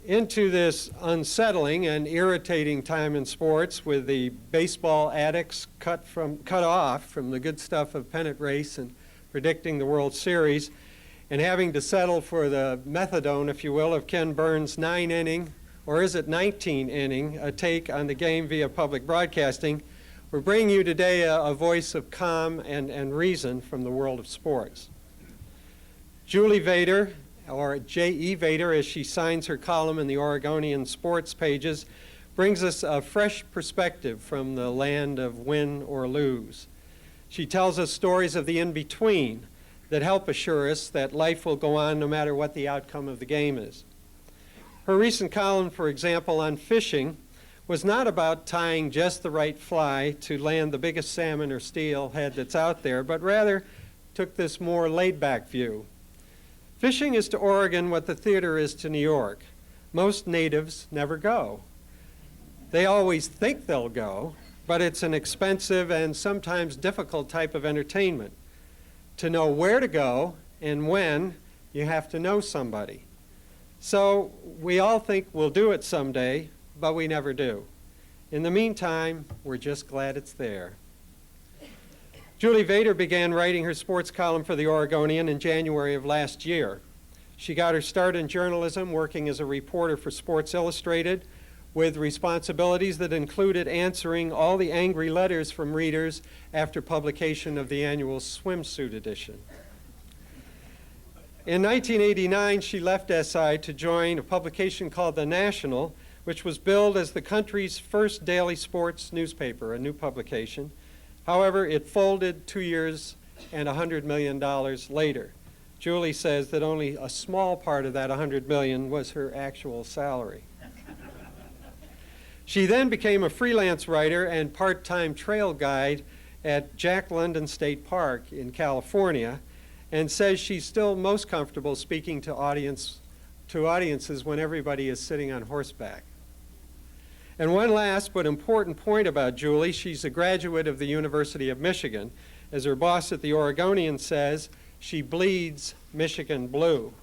into this unsettling and irritating time in sports with the baseball addicts cut off from the good stuff of pennant race and predicting the World Series, and having to settle for the methadone, if you will, of Ken Burns' 9-inning, or is it 19-inning, take on the game via public broadcasting, we're bringing you today a voice of calm and reason from the world of sports. Julie Vader, or J.E. Vader as she signs her column in the Oregonian sports pages, brings us a fresh perspective from the land of win or lose. She tells us stories of the in-between that help assure us that life will go on no matter what the outcome of the game is. Her recent column, for example, on fishing was not about tying just the right fly to land the biggest salmon or steelhead that's out there, but rather took this more laid-back view. Fishing is to Oregon what the theater is to New York. Most natives never go. They always think they'll go, but it's an expensive and sometimes difficult type of entertainment. To know where to go and when, you have to know somebody. So we all think we'll do it someday, but we never do. In the meantime, we're just glad it's there. Julie Vader began writing her sports column for the Oregonian in January of last year. She got her start in journalism working as a reporter for Sports Illustrated, with responsibilities that included answering all the angry letters from readers after publication of the annual swimsuit edition. In 1989, she left SI to join a publication called The National, which was billed as the country's first daily sports newspaper, a new publication. However, it folded 2 years and $100 million later. Julie says that only a small part of that $100 million was her actual salary. She then became a freelance writer and part-time trail guide at Jack London State Park in California, and says she's still most comfortable speaking to audiences when everybody is sitting on horseback. And one last but important point about Julie, she's a graduate of the University of Michigan. As her boss at the Oregonian says, she bleeds Michigan blue.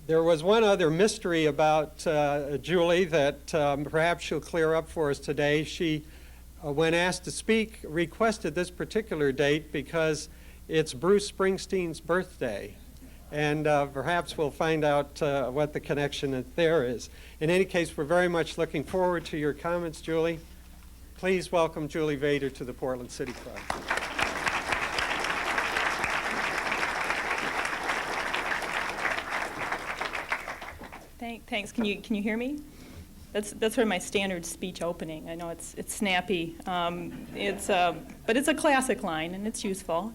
There was one other mystery about Julie that perhaps she'll clear up for us today. She, when asked to speak, requested this particular date because it's Bruce Springsteen's birthday. And perhaps we'll find out what the connection there is. In any case, we're very much looking forward to your comments, Julie. Please welcome Julie Vader to the Portland City Club. Thanks. Can you hear me? That's sort of my standard speech opening. I know it's snappy. But it's a classic line and it's useful.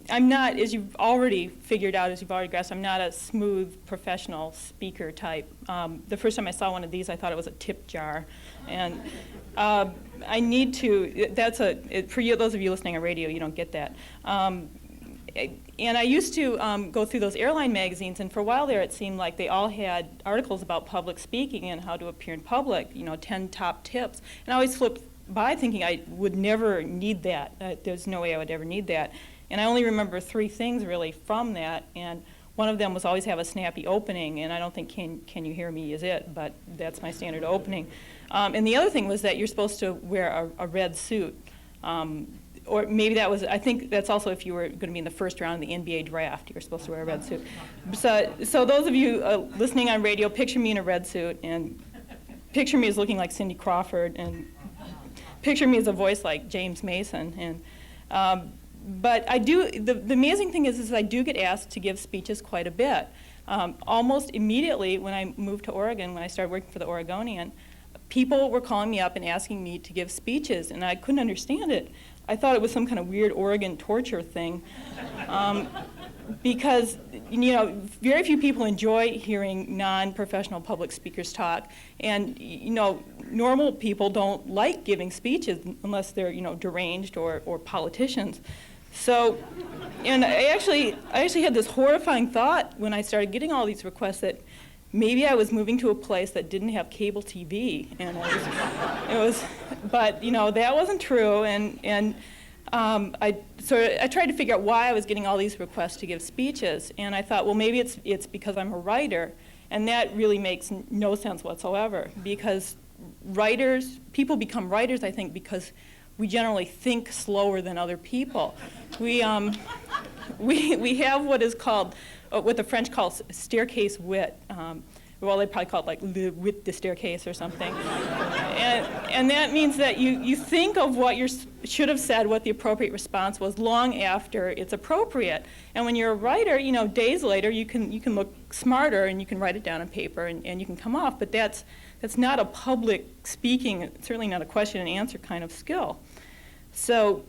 I'm not, as you've already figured out, as you've already grasped, I'm not a smooth professional speaker type. The first time I saw one of these, I thought it was a tip jar. And I need to, for you, those of you listening on radio, you don't get that. And I used to go through those airline magazines, and for a while there it seemed like they all had articles about public speaking and how to appear in public, 10 top tips. And I always flipped by thinking I would never need that. There's no way I would ever need that. And I only remember 3 things really from that, and one of them was always have a snappy opening, and I don't think Can You Hear Me is it, but that's my standard opening. And the other thing was that you're supposed to wear a red suit. Or maybe that was, I think that's also if you were going to be in the first round of the NBA draft, you were supposed to wear a red suit. So those of you listening on radio, picture me in a red suit, and picture me as looking like Cindy Crawford, and picture me as a voice like James Mason. And but I do, the amazing thing is I do get asked to give speeches quite a bit. Almost immediately when I moved to Oregon, when I started working for the Oregonian, people were calling me up and asking me to give speeches, and I couldn't understand it. I thought it was some kind of weird Oregon torture thing. Because, very few people enjoy hearing non-professional public speakers talk, and, normal people don't like giving speeches unless they're, deranged or politicians. So, and I actually had this horrifying thought when I started getting all these requests that maybe I was moving to a place that didn't have cable TV, and but that wasn't true. And I tried to figure out why I was getting all these requests to give speeches, and I thought, well, maybe it's because I'm a writer, and that really makes no sense whatsoever, because people become writers, I think, because we generally think slower than other people. We have what is called, what the French call staircase wit. Well, they probably call it like le wit de staircase or something. And that means that you think of what you should have said, what the appropriate response was, long after it's appropriate. And when you're a writer, days later, you can look smarter and you can write it down on paper and you can come off. But that's not a public speaking, certainly not a question and answer kind of skill. So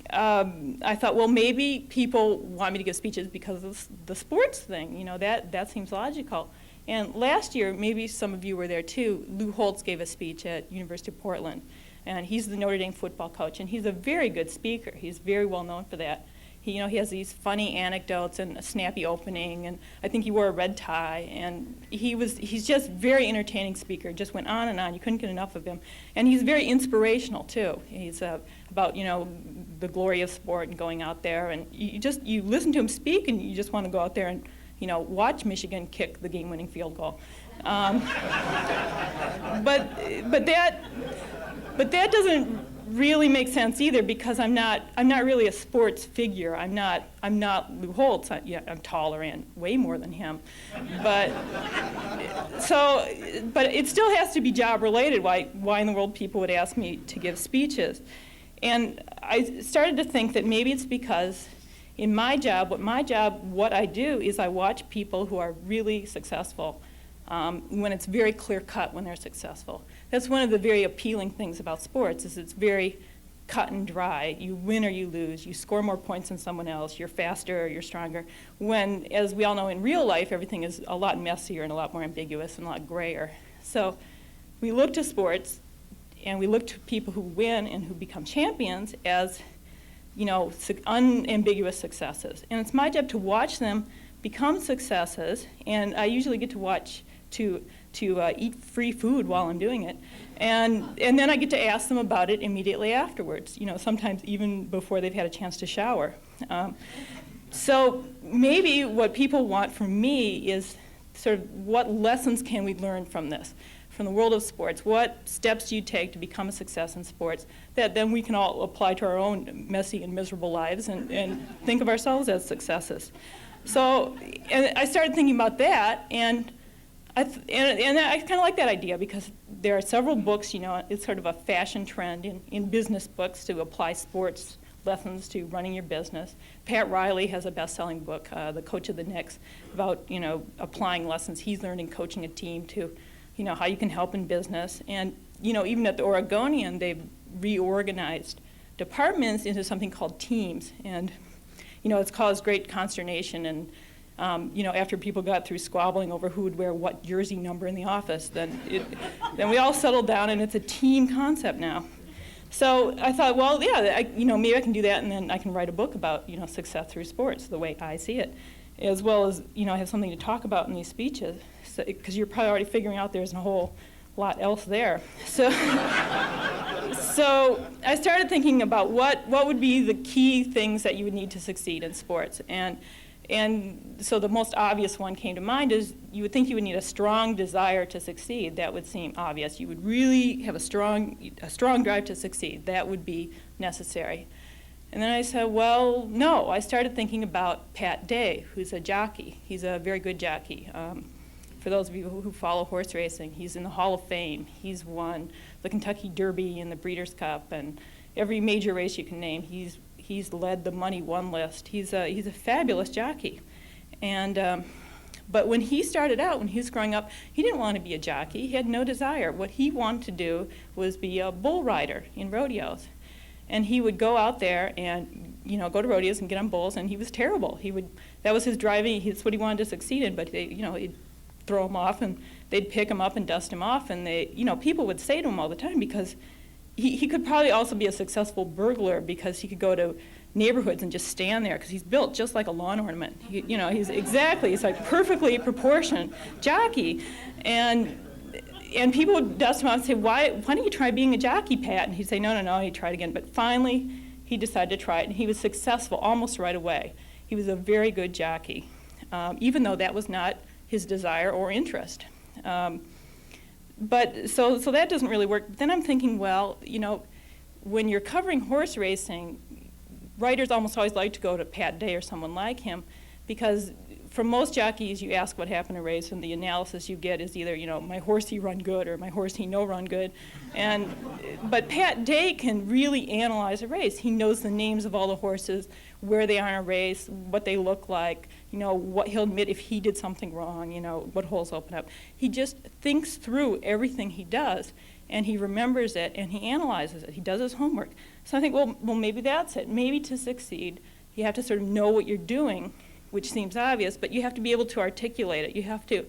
I thought, well, maybe people want me to give speeches because of the sports thing. That seems logical. And last year, maybe some of you were there too, Lou Holtz gave a speech at University of Portland. And he's the Notre Dame football coach, and he's a very good speaker. He's very well known for that. He has these funny anecdotes and a snappy opening, and I think he wore a red tie. And he's just very entertaining speaker, just went on and on. You couldn't get enough of him. And he's very inspirational too. He's about, the glory of sport and going out there. And you listen to him speak, and you just want to go out there and watch Michigan kick the game-winning field goal. But that doesn't really make sense either, because I'm not really a sports figure. I'm not Lou Holtz. I'm taller and way more than him. But it still has to be job related. Why in the world people would ask me to give speeches? And I started to think that maybe it's because in my job, what I do is I watch people who are really successful when it's very clear cut when they're successful. That's one of the very appealing things about sports, is it's very cut and dry. You win or you lose. You score more points than someone else. You're faster or you're stronger. When, as we all know, in real life, everything is a lot messier and a lot more ambiguous and a lot grayer. So we look to sports, and we look to people who win and who become champions as unambiguous successes. And it's my job to watch them become successes, and I usually get to watch to eat free food while I'm doing it. And then I get to ask them about it immediately afterwards, sometimes even before they've had a chance to shower. So maybe what people want from me is sort of, what lessons can we learn from this? From the world of sports, what steps do you take to become a success in sports that then we can all apply to our own messy and miserable lives and think of ourselves as successes? So, and I started thinking about that, and I kind of like that idea, because there are several books, it's sort of a fashion trend in business books to apply sports lessons to running your business. Pat Riley has a best-selling book, The Coach of the Knicks, about, applying lessons he's learned in coaching a team to how you can help in business. And, even at the Oregonian, they've reorganized departments into something called teams. And, it's caused great consternation. And, after people got through squabbling over who would wear what jersey number in the office, then we all settled down, and it's a team concept now. So I thought, well, yeah, maybe I can do that, and then I can write a book about, success through sports, the way I see it, as well as, have something to talk about in these speeches. Because you're probably already figuring out there's a whole lot else there. So I started thinking about what would be the key things that you would need to succeed in sports. And so the most obvious one came to mind is you would think you would need a strong desire to succeed. That would seem obvious. You would really have a strong drive to succeed. That would be necessary. And then I said, well, no. I started thinking about Pat Day, who's a jockey. He's a very good jockey. For those of you who follow horse racing, he's in the Hall of Fame. He's won the Kentucky Derby and the Breeders' Cup and every major race you can name. He's led the Money One list. He's a fabulous jockey. And but when he started out, when he was growing up, he didn't want to be a jockey. He had no desire. What he wanted to do was be a bull rider in rodeos. And he would go out there and go to rodeos and get on bulls, and he was terrible. That was his driving. That's what he wanted to succeed in. But he'd throw him off, and they'd pick him up and dust him off, and people would say to him all the time, because he could probably also be a successful burglar, because he could go to neighborhoods and just stand there, because he's built just like a lawn ornament. He's like perfectly proportioned jockey, and people would dust him off and say, why don't you try being a jockey, Pat? And he'd say, no, and he'd try it again. But finally, he decided to try it, and he was successful almost right away. He was a very good jockey, even though that was not his desire or interest. But so that doesn't really work. Then I'm thinking, well, you know, when you're covering horse racing, writers almost always like to go to Pat Day or someone like him, because for most jockeys, you ask what happened in a race, and the analysis you get is either, you know, my horse he run good or my horse he no run good. But Pat Day can really analyze a race. He knows the names of all the horses, where they are in a race, what they look like, you know, what he'll admit if he did something wrong, you know, what holes open up. He just thinks through everything he does, and he remembers it, and he analyzes it. He does his homework. So I think, well, maybe that's it. Maybe to succeed, you have to sort of know what you're doing, which seems obvious, but you have to be able to articulate it. You have to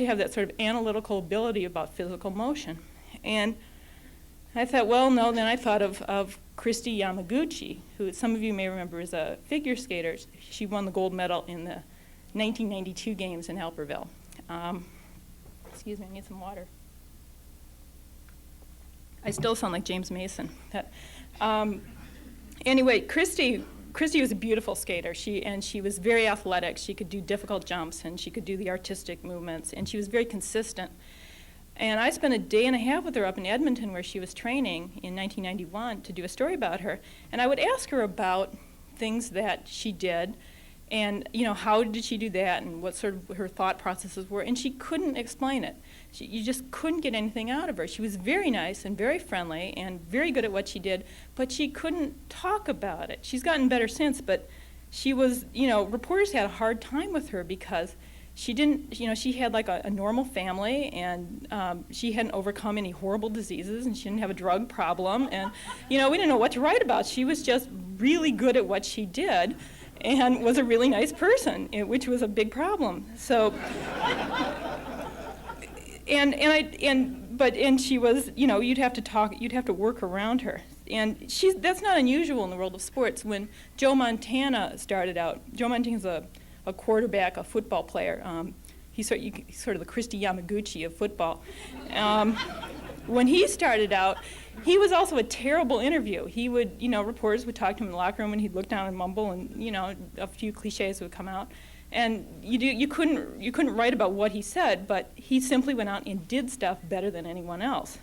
have that sort of analytical ability about physical motion. And I thought, well, no, then I thought of Christy Yamaguchi, who some of you may remember is a figure skater. She won the gold medal in the 1992 games in Albertville. Excuse me, I need some water. I still sound like James Mason. Anyway, Christy was a beautiful skater. She was very athletic. She could do difficult jumps, and she could do the artistic movements, and she was very consistent. And I spent a day and a half with her up in Edmonton, where she was training in 1991, to do a story about her. And I would ask her about things that she did, and you know, how did she do that, and what sort of her thought processes were, and she couldn't explain it. You just couldn't get anything out of her. She was very nice and very friendly and very good at what she did, but she couldn't talk about it. She's gotten better since, but she was, you know, reporters had a hard time with her because she didn't, you know, she had like a normal family, and she hadn't overcome any horrible diseases, and she didn't have a drug problem, and, you know, we didn't know what to write about. She was just really good at what she did and was a really nice person, which was a big problem. So, and she was, you know, you'd have to work around her. And that's not unusual in the world of sports. When Joe Montana started out, Joe Montana's a quarterback, a football player. He's sort of the Christy Yamaguchi of football. When he started out, he was also a terrible interview. He would, you know, reporters would talk to him in the locker room, and he'd look down and mumble, and, you know, a few cliches would come out. And you couldn't write about what he said, but he simply went out and did stuff better than anyone else.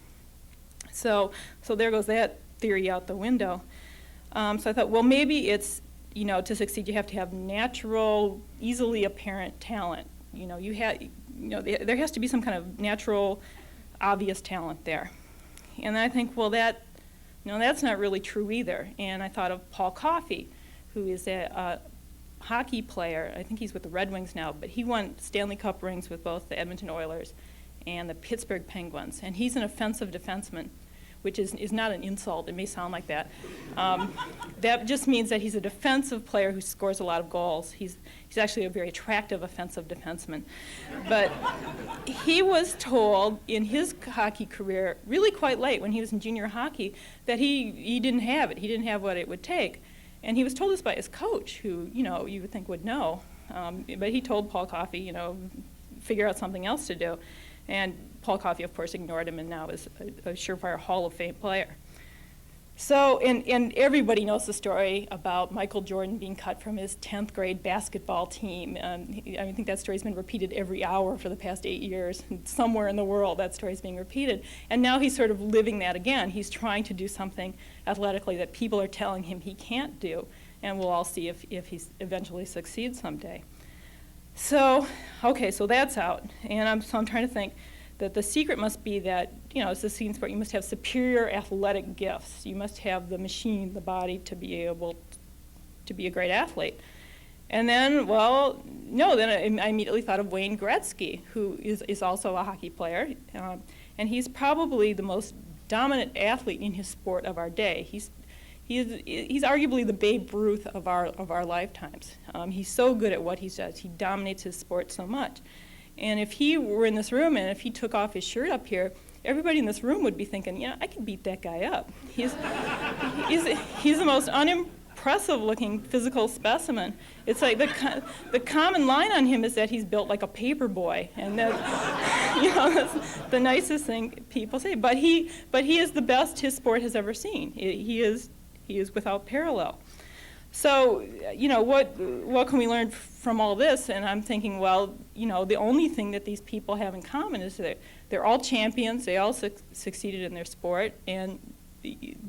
So there goes that theory out the window. So I thought, well, maybe it's, you know, to succeed, you have to have natural, easily apparent talent. You know, there has to be some kind of natural, obvious talent there. And then I think, well, that's not really true either. And I thought of Paul Coffey, who is a hockey player. I think he's with the Red Wings now, but he won Stanley Cup rings with both the Edmonton Oilers and the Pittsburgh Penguins. And he's an offensive defenseman, which is not an insult. It may sound like that. That just means that he's a defensive player who scores a lot of goals. He's actually a very attractive offensive defenseman. But he was told in his hockey career, really quite late when he was in junior hockey, that he didn't have it. He didn't have what it would take. And he was told this by his coach, who, you know, you would think would know. But he told Paul Coffey, you know, figure out something else to do. And Paul Coffey, of course, ignored him and now is a surefire Hall of Fame player. So, and everybody knows the story about Michael Jordan being cut from his 10th grade basketball team. I think that story's been repeated every hour for the past 8 years. Somewhere in the world, that story's being repeated. And now he's sort of living that again. He's trying to do something athletically that people are telling him he can't do. And we'll all see if he eventually succeeds someday. So, okay, so that's out. And I'm trying to think that the secret must be that, you know, as a scene sport, you must have superior athletic gifts. You must have the machine, the body, to be able to be a great athlete. And then, well, no, then I immediately thought of Wayne Gretzky, who is also a hockey player. And he's probably the most dominant athlete in his sport of our day. He's arguably the Babe Ruth of our lifetimes. He's so good at what he does. He dominates his sport so much. And if he were in this room and if he took off his shirt up here, everybody in this room would be thinking, yeah, I could beat that guy up. He's the most unimpressive looking physical specimen. It's like the common line on him is that he's built like a paper boy, and that's, you know, that's the nicest thing people say. But he is the best his sport has ever seen. He is without parallel. So, what can we learn from all this? And I'm thinking, well, the only thing that these people have in common is that they're all champions, they all succeeded in their sport, and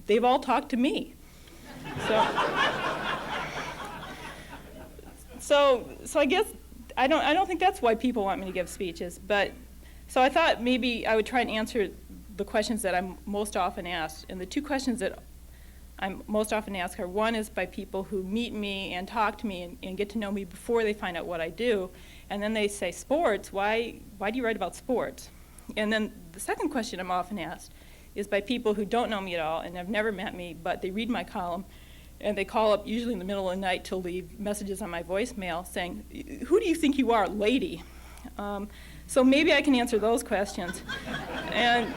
they've all talked to me. So I guess I don't think that's why people want me to give speeches. But so I thought maybe I would try and answer the questions that I'm most often asked. And the two questions that I'm most often asked are, one is by people who meet me and talk to me and get to know me before they find out what I do. And then they say, sports, why do you write about sports? And then the second question I'm often asked is by people who don't know me at all and have never met me, but they read my column and they call up usually in the middle of the night to leave messages on my voicemail saying, who do you think you are, lady? So maybe I can answer those questions. And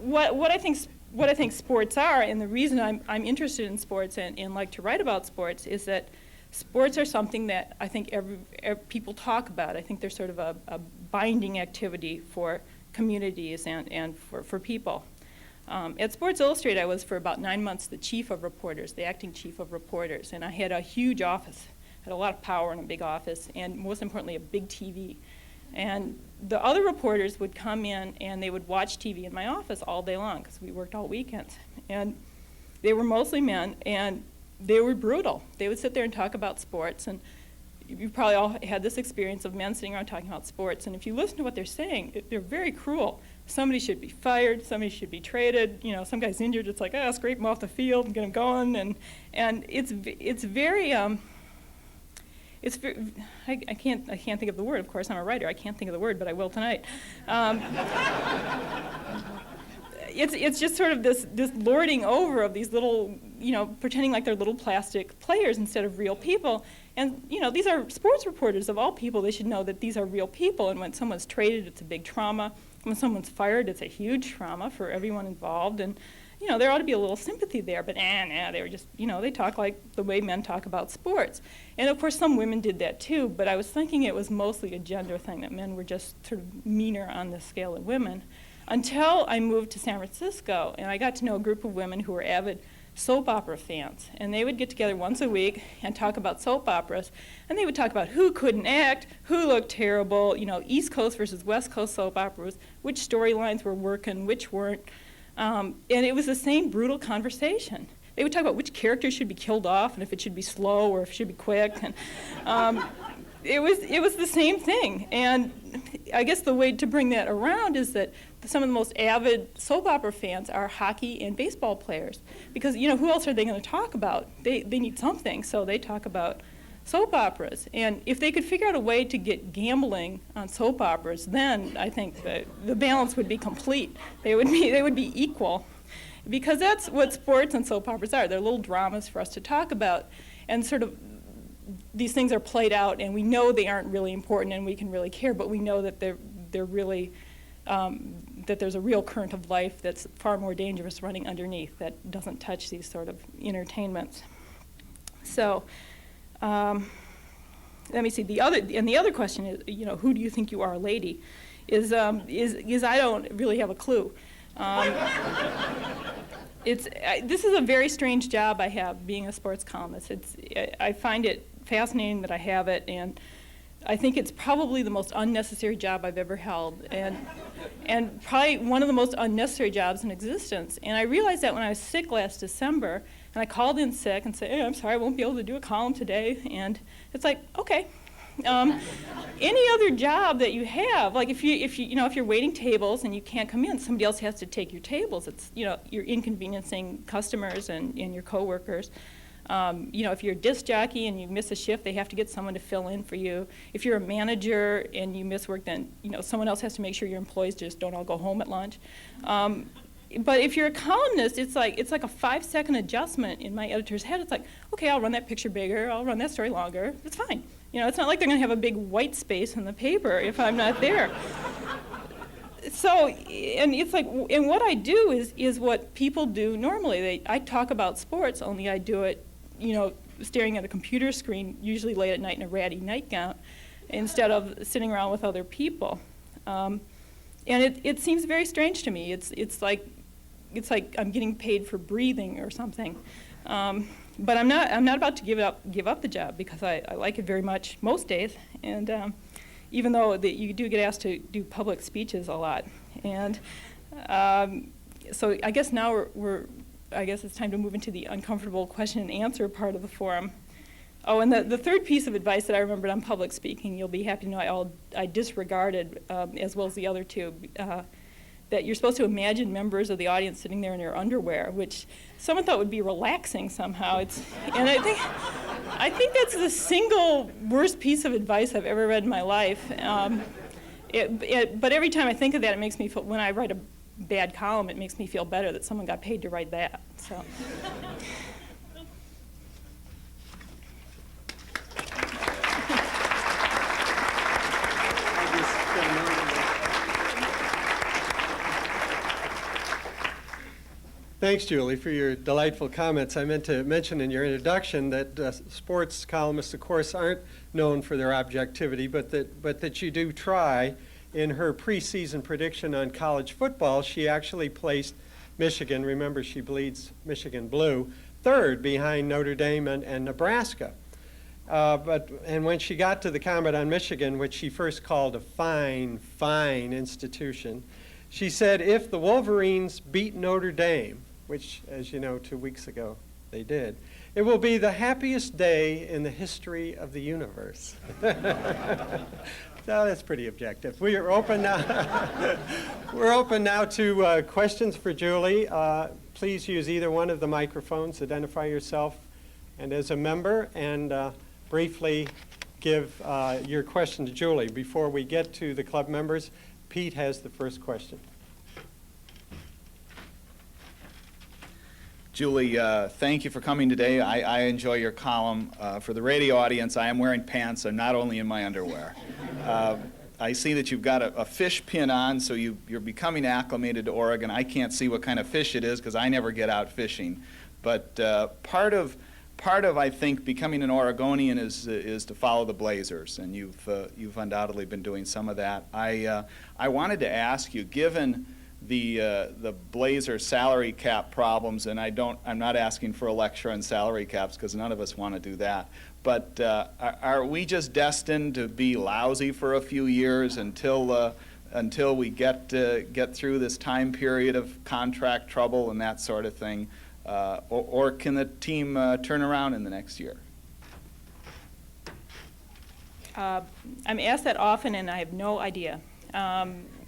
what I think sports are, and the reason I'm interested in sports and like to write about sports, is that sports are something that I think every people talk about. I think they're sort of a binding activity for communities and for people. At Sports Illustrated, I was for about 9 months the chief of reporters, the acting chief of reporters, and I had a huge office, had a lot of power in a big office, and most importantly, a big TV. And the other reporters would come in and they would watch TV in my office all day long because we worked all weekends. And they were mostly men, and they were brutal. They would sit there and talk about sports, and you probably all had this experience of men sitting around talking about sports, and if you listen to what they're saying, they're very cruel. Somebody should be fired, somebody should be traded, some guy's injured, it's like, scrape him off the field and get him going, and it's very, I can't think of the word, of course, I'm a writer, I can't think of the word, but I will tonight. It's just sort of this lording over of these little, pretending like they're little plastic players instead of real people. And, these are sports reporters of all people. They should know that these are real people, and when someone's traded, it's a big trauma. When someone's fired, it's a huge trauma for everyone involved. And, there ought to be a little sympathy there, but they were just, they talk like the way men talk about sports. And, of course, some women did that, too, but I was thinking it was mostly a gender thing, that men were just sort of meaner on the scale than women. Until I moved to San Francisco, and I got to know a group of women who were avid soap opera fans. And they would get together once a week and talk about soap operas. And they would talk about who couldn't act, who looked terrible, East Coast versus West Coast soap operas, which storylines were working, which weren't. And it was the same brutal conversation. They would talk about which character should be killed off and if it should be slow or if it should be quick. And it was the same thing. And I guess the way to bring that around is that some of the most avid soap opera fans are hockey and baseball players. Because, who else are they going to talk about? They need something, so they talk about soap operas. And if they could figure out a way to get gambling on soap operas, then I think the balance would be complete. They would be equal. Because that's what sports and soap operas are. They're little dramas for us to talk about. And sort of these things are played out, and we know they aren't really important and we can really care, but we know that they're really, that there's a real current of life that's far more dangerous running underneath that doesn't touch these sort of entertainments. So let me see. The other question is, who do you think you are, lady? Is I don't really have a clue. This is a very strange job I have, being a sports columnist. I find it fascinating that I have it, and I think it's probably the most unnecessary job I've ever held, and probably one of the most unnecessary jobs in existence. And I realized that when I was sick last December, and I called in sick and said, hey, I'm sorry, I won't be able to do a column today. And it's like, okay. Any other job that you have, like if you're waiting tables and you can't come in, somebody else has to take your tables. It's, you're inconveniencing customers and your coworkers. If you're a disc jockey and you miss a shift, they have to get someone to fill in for you. If you're a manager and you miss work, then someone else has to make sure your employees just don't all go home at lunch. But if you're a columnist, it's like a 5-second adjustment in my editor's head. It's like, okay, I'll run that picture bigger, I'll run that story longer. It's fine. It's not like they're going to have a big white space in the paper if I'm not there. So, and it's like, and what I do is what people do normally. I talk about sports, only I do it, staring at a computer screen, usually late at night in a ratty nightgown, instead of sitting around with other people. And it seems very strange to me. It's like, it's like I'm getting paid for breathing or something. But I'm not about to give up the job, because I like it very much most days. And even though you do get asked to do public speeches a lot, and so I guess now I guess it's time to move into the uncomfortable question and answer part of the forum. Oh, and the third piece of advice that I remembered on public speaking, you'll be happy to know I disregarded, as well as the other two, that you're supposed to imagine members of the audience sitting there in their underwear, which someone thought would be relaxing somehow. And I think that's the single worst piece of advice I've ever read in my life. But every time I think of that, it makes me feel, when I write a bad column, it makes me feel better that someone got paid to write that. So. Thanks, Julie, for your delightful comments. I meant to mention in your introduction that sports columnists, of course, aren't known for their objectivity, but that you do try. In her preseason prediction on college football, she actually placed Michigan, remember she bleeds Michigan blue, third behind Notre Dame and Nebraska. And when she got to the comment on Michigan, which she first called a fine, fine institution, she said, if the Wolverines beat Notre Dame, which, as you know, 2 weeks ago they did, it will be the happiest day in the history of the universe. So that's pretty objective. We are open now. We're open now to questions for Julie. Please use either one of the microphones. Identify yourself and as a member, and briefly give your question to Julie. Before we get to the club members, Pete has the first question. Julie, thank you for coming today. I enjoy your column. For the radio audience, I am wearing pants. I'm not only in my underwear. I see that you've got a fish pin on, so you're becoming acclimated to Oregon. I can't see what kind of fish it is because I never get out fishing. But part of I think becoming an Oregonian is to follow the Blazers, and you've undoubtedly been doing some of that. I wanted to ask you, given the Blazer salary cap problems, and I'm not asking for a lecture on salary caps because none of us want to do that, but are we just destined to be lousy for a few years until we get through this time period of contract trouble and that sort of thing, or can the team turn around in the next year? I'm asked that often, and I have no idea.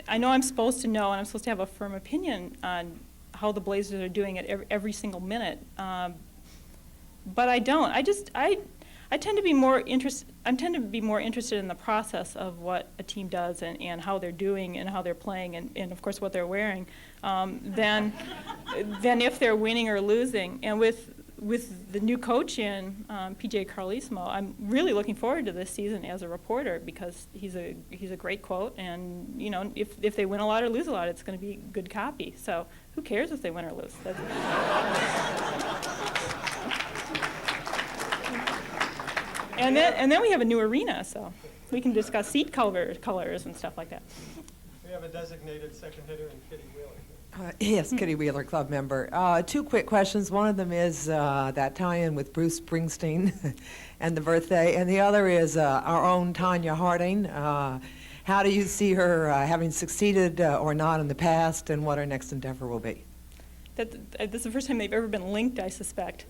I know I'm supposed to know, and I'm supposed to have a firm opinion on how the Blazers are doing it every single minute, but I don't. I tend to be more interested. I tend to be more interested in the process of what a team does and how they're doing and how they're playing and of course what they're wearing, than if they're winning or losing. And with the new coach in, PJ Carlesimo, I'm really looking forward to this season as a reporter because he's a great quote, and you know, if they win a lot or lose a lot, it's going to be good copy. So who cares if they win or lose? And then we have a new arena, so we can discuss seat colors and stuff like that. We have a designated second hitter in Kitty Wheeler. Yes, Kitty Wheeler, club member. Two quick questions. One of them is that tie-in with Bruce Springsteen and the birthday, and the other is our own Tanya Harding. How do you see her having succeeded or not in the past, and what her next endeavor will be? This is the first time they've ever been linked, I suspect.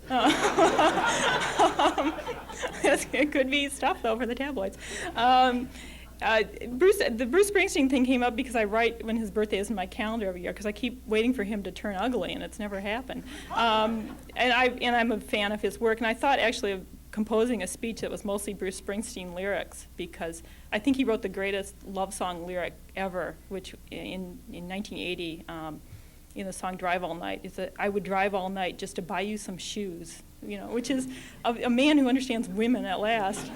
It could be stuff, though, for the tabloids. The Bruce Springsteen thing came up because I write when his birthday is in my calendar every year because I keep waiting for him to turn ugly, and it's never happened. And I'm a fan of his work, and I thought actually of composing a speech that was mostly Bruce Springsteen lyrics because I think he wrote the greatest love song lyric ever, which in 1980. In the song "Drive All Night," is that I would drive all night just to buy you some shoes, you know, which is a man who understands women at last.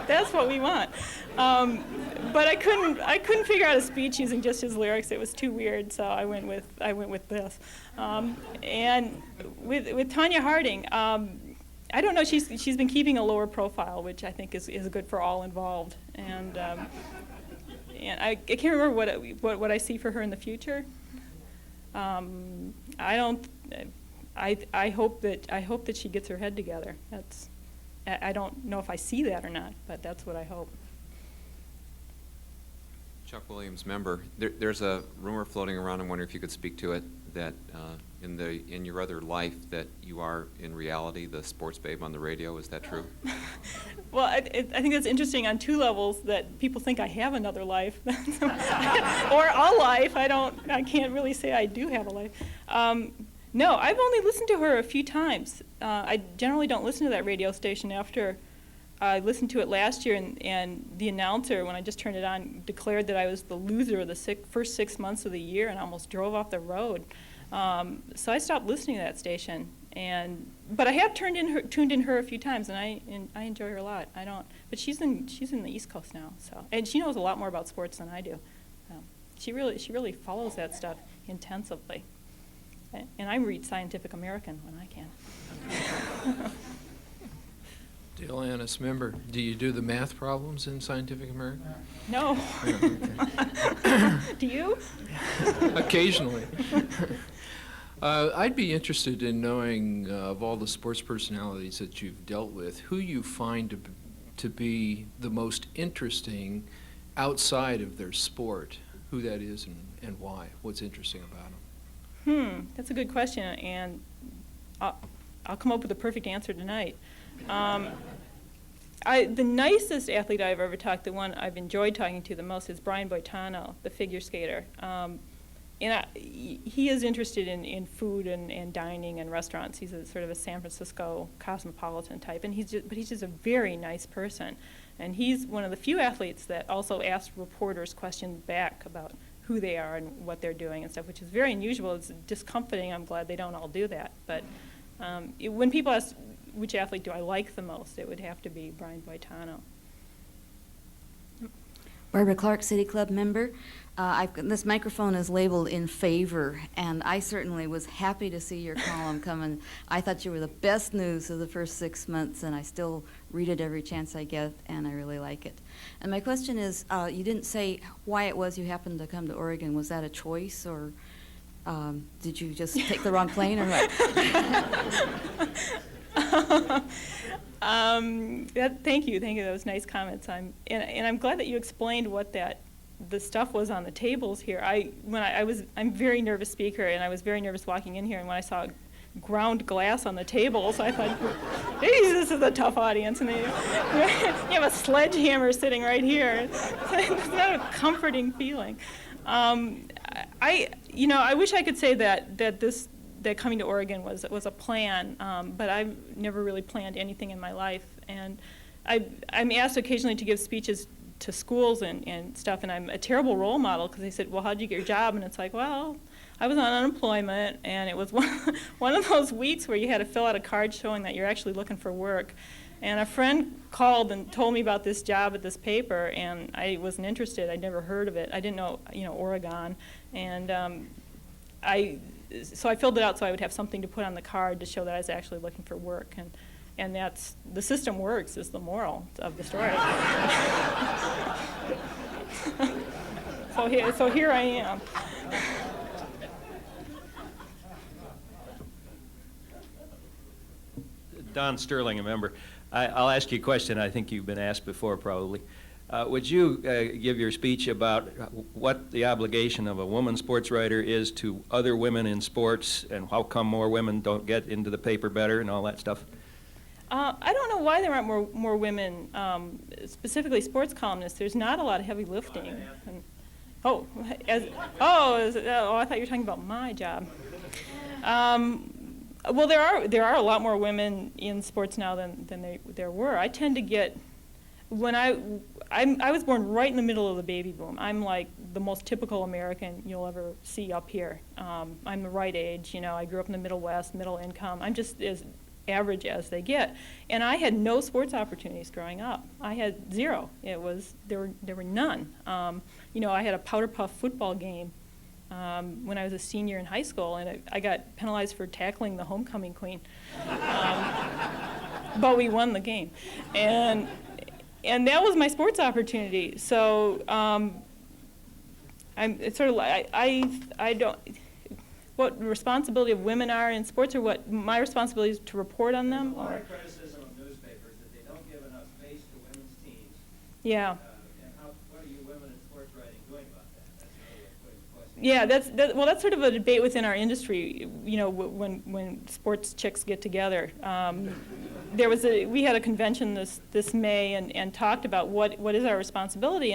That's what we want. But I couldn't figure out a speech using just his lyrics. It was too weird, so I went with this. And with Tanya Harding, I don't know. She's been keeping a lower profile, which I think is good for all involved. And I can't remember what I see for her in the future. I don't. I hope that she gets her head together. I don't know if I see that or not, but that's what I hope. Chuck Williams, member. There's a rumor floating around. I wonder if you could speak to it. That in your other life, that you are in reality the sports babe on the radio. Is that true? Well, I think that's interesting on two levels. That people think I have another life, or a life. I can't really say I do have a life. No, I've only listened to her a few times. I generally don't listen to that radio station after. I listened to it last year, and the announcer, when I just turned it on, declared that I was the loser of the first 6 months of the year and almost drove off the road. So I stopped listening to that station. But I have tuned in her a few times, and I enjoy her a lot. But she's in the East Coast now, and she knows a lot more about sports than I do. She really follows that stuff intensively. And I read Scientific American when I can. Dale Annis, member. Do you do the math problems in Scientific American? No. Do you? Occasionally. I'd be interested in knowing, of all the sports personalities that you've dealt with, who you find to be the most interesting outside of their sport, who that is and why, what's interesting about them. That's a good question, and I'll come up with a perfect answer tonight. The nicest athlete I've ever talked to, the one I've enjoyed talking to the most, is Brian Boitano, the figure skater. He is interested in food and dining and restaurants. He's sort of a San Francisco cosmopolitan type, and he's just a very nice person. And he's one of the few athletes that also asks reporters questions back about who they are and what they're doing and stuff, which is very unusual. It's discomforting. I'm glad they don't all do that. But when people ask which athlete do I like the most, it would have to be Brian Boitano. Barbara Clark, City Club member. This microphone is labeled in favor, and I certainly was happy to see your column come in. I thought you were the best news of the first 6 months, and I still read it every chance I get, and I really like it. And my question is, you didn't say why it was you happened to come to Oregon. Was that a choice, or did you just take the wrong plane, or what? Thank you. Those nice comments. And I'm glad that you explained what the stuff was on the tables here. I'm a very nervous speaker, and I was very nervous walking in here. And when I saw ground glass on the tables, I thought, hey, this is a tough audience. And you have a sledgehammer sitting right here. It's not a comforting feeling. I wish I could say that coming to Oregon was a plan, but I've never really planned anything in my life. And I'm asked occasionally to give speeches to schools and stuff, and I'm a terrible role model because they said, well, how'd you get your job? And it's like, well, I was on unemployment, and it was one of those weeks where you had to fill out a card showing that you're actually looking for work. And a friend called and told me about this job at this paper, and I wasn't interested. I'd never heard of it. I didn't know, Oregon. And so I filled it out so I would have something to put on the card to show that I was actually looking for work. And that's, the system works is the moral of the story. So here I am. Don Sterling, a member. I'll ask you a question I think you've been asked before probably. Would you give your speech about what the obligation of a woman sports writer is to other women in sports, and how come more women don't get into the paper better and all that stuff? I don't know why there aren't more women, specifically sports columnists. There's not a lot of heavy lifting. I thought you were talking about my job. Well, there are a lot more women in sports now than there were. I tend to get, I was born right in the middle of the baby boom. I'm like the most typical American you'll ever see up here. I'm the right age, I grew up in the Middle West, middle income. I'm just as average as they get. And I had no sports opportunities growing up. I had zero. There were none. I had a powder puff football game when I was a senior in high school, and I got penalized for tackling the homecoming queen. But we won the game. And that was my sports opportunity. So it's sort of like, I don't, what the responsibility of women are in sports, or what my responsibility is to report on them? There's a lot Or- of criticism of newspapers that they don't give enough space to women's teams. Yeah. And what are you women in sports writing doing about that? That's another way of putting the question. Yeah, well, that's sort of a debate within our industry. You know, when sports chicks get together, we had a convention this May and talked about what is our responsibility,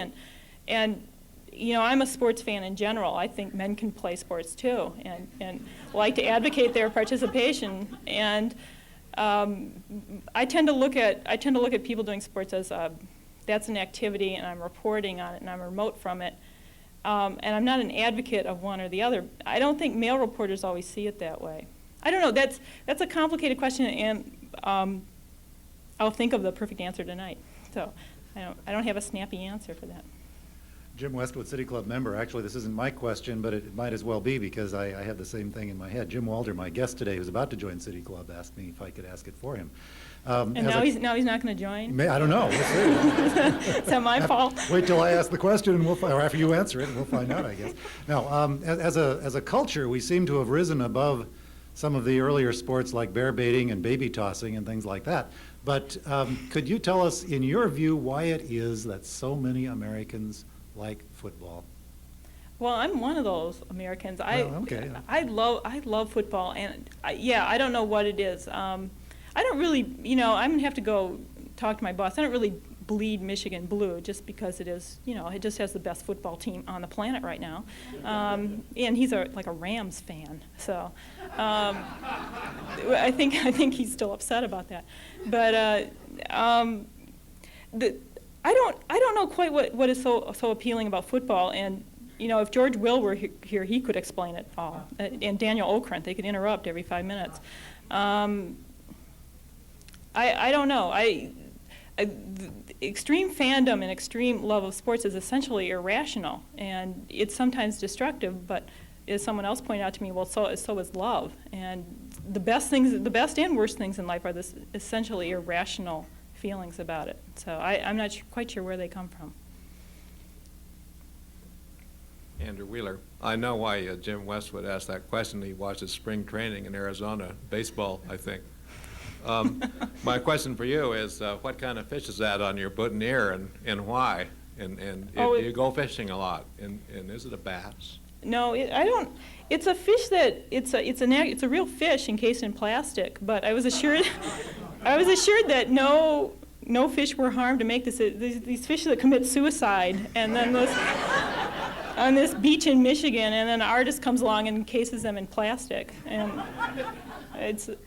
and you know, I'm a sports fan in general. I think men can play sports too, and like to advocate their participation. And I tend to look at people doing sports as that's an activity, and I'm reporting on it, and I'm remote from it. And I'm not an advocate of one or the other. I don't think male reporters always see it that way. I don't know. That's a complicated question, and I'll think of the perfect answer tonight. So I don't have a snappy answer for that. Jim Westwood, City Club member. Actually, this isn't my question, but it might as well be because I had the same thing in my head. Jim Walder, my guest today, who's about to join City Club, asked me if I could ask it for him. And now he's not going to join? I don't know. We'll see. Is that my fault? Wait till I ask the question, and or after you answer it, and we'll find out, I guess. No, as a culture, we seem to have risen above some of the earlier sports like bear baiting and baby tossing and things like that. But could you tell us, in your view, why it is that so many Americans like football? Well, I'm one of those Americans. I love football, and I don't know what it is. I don't really, I'm gonna have to go talk to my boss. I don't really bleed Michigan blue just because it is, it just has the best football team on the planet right now, and he's like a Rams fan, so I think he's still upset about that. But I don't know quite what is so appealing about football, and if George Will were here, he could explain it all, and Daniel Okrent, they could interrupt every 5 minutes. I don't know. Extreme fandom and extreme love of sports is essentially irrational, and it's sometimes destructive. But as someone else pointed out to me, well, so is love, and the best and worst things in life are this essentially irrational feelings about it. So I'm not quite sure where they come from. Andrew Wheeler. I know why Jim Westwood asked that question. He watches spring training in Arizona, baseball, I think. My question for you is, what kind of fish is that on your boutonniere, and why? And do you go fishing a lot? And is it a bass? No, I don't. It's a fish that it's a real fish encased in plastic. But I was assured that no fish were harmed to make this. These fish that commit suicide, and then on this beach in Michigan, and then an artist comes along and encases them in plastic, and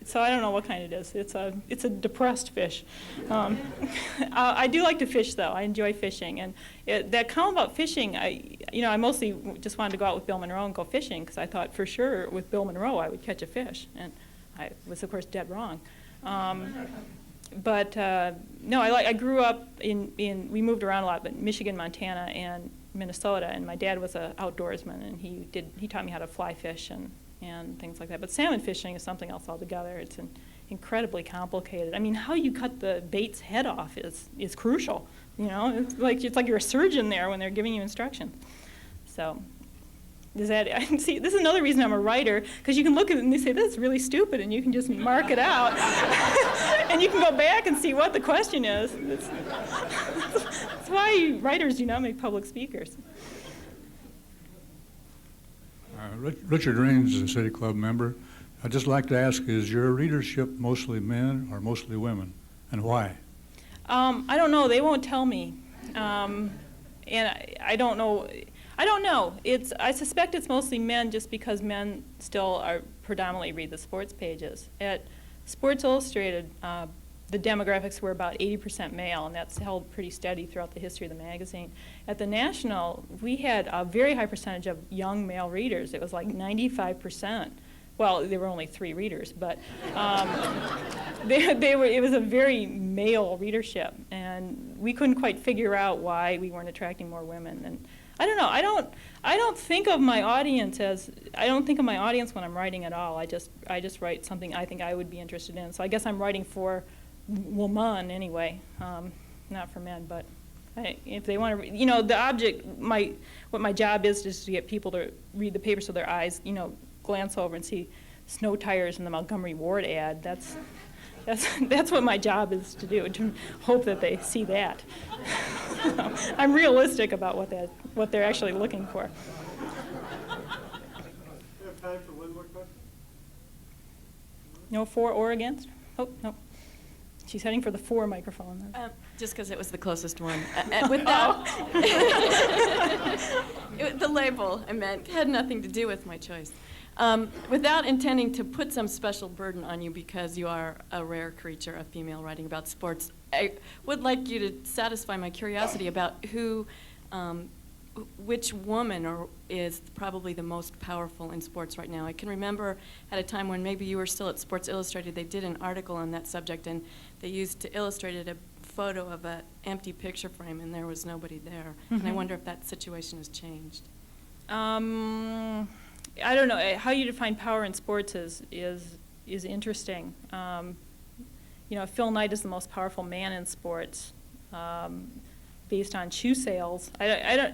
so I don't know what kind it is. It's a depressed fish. I do like to fish, though. I enjoy fishing, and that column about fishing, I mostly just wanted to go out with Bill Monroe and go fishing because I thought for sure with Bill Monroe I would catch a fish, and I was of course dead wrong. But no, I grew up we moved around a lot, but Michigan, Montana, and Minnesota, and my dad was an outdoorsman, and he taught me how to fly fish and things like that. But salmon fishing is something else altogether. It's incredibly complicated. I mean, how you cut the bait's head off is crucial. It's like you're a surgeon there when they're giving you instructions. So, see, this is another reason I'm a writer, because you can look at it and they say, that's really stupid, and you can just mark it out. And you can go back and see what the question is. That's why writers do not make public speakers. Richard Raines is a City Club member. I'd just like to ask, is your readership mostly men or mostly women, and why? I don't know. They won't tell me. And I don't know. I suspect it's mostly men, just because men still predominantly read the sports pages. At Sports Illustrated, the demographics were about 80% male, and that's held pretty steady throughout the history of the magazine. At the National, we had a very high percentage of young male readers. It was like 95%. Well, there were only 3 readers, but it was a very male readership, and we couldn't quite figure out why we weren't attracting more women. And I don't know. I don't think of my audience when I'm writing at all. I just write something I think I would be interested in. So I guess I'm writing for women anyway, not for men. But if they want to, the object, what my job is to get people to read the paper so their eyes, glance over and see snow tires in the Montgomery Ward ad. That's what my job is to do, to hope that they see that. I'm realistic about what they're actually looking for. We have time for one more question. No for or against? Oh, no. She's heading for the for microphone. Just because it was the closest one. Without the label, I meant, had nothing to do with my choice. Without intending to put some special burden on you because you are a rare creature, a female writing about sports, I would like you to satisfy my curiosity about which woman is probably the most powerful in sports right now. I can remember at a time when maybe you were still at Sports Illustrated, they did an article on that subject, and they used to illustrate a photo of an empty picture frame, and there was nobody there. And I wonder if that situation has changed. I don't know. How you define power in sports is interesting. Phil Knight is the most powerful man in sports, based on shoe sales. I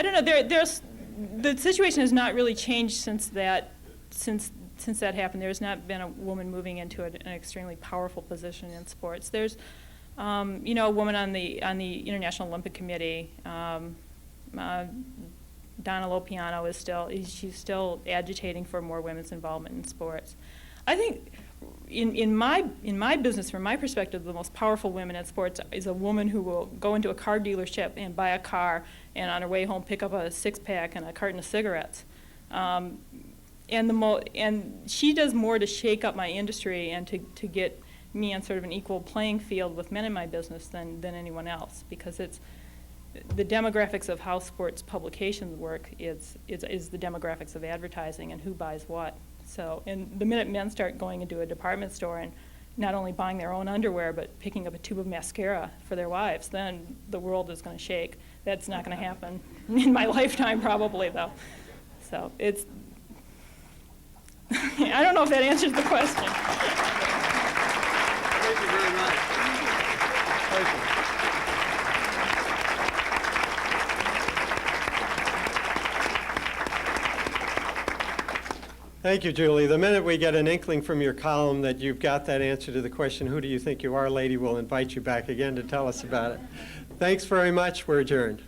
don't know. The situation has not really changed since that happened. There's not been a woman moving into an extremely powerful position in sports. There's, a woman on the International Olympic Committee. Donna Lopiano she's still agitating for more women's involvement in sports. I think in my business, from my perspective, the most powerful women in sports is a woman who will go into a car dealership and buy a car, and on her way home pick up a six-pack and a carton of cigarettes. And she does more to shake up my industry and to get me on sort of an equal playing field with men in my business than anyone else, because it's the demographics of how sports publications work is the demographics of advertising and who buys what. So, and the minute men start going into a department store and not only buying their own underwear but picking up a tube of mascara for their wives, then the world is going to shake. That's not going to happen in my lifetime, probably, though. So it's I don't know if that answers the question. Thank you very much. Thank you. Thank you, Julie. The minute we get an inkling from your column that you've got that answer to the question, who do you think you are, lady, we'll invite you back again to tell us about it. Thanks very much. We're adjourned.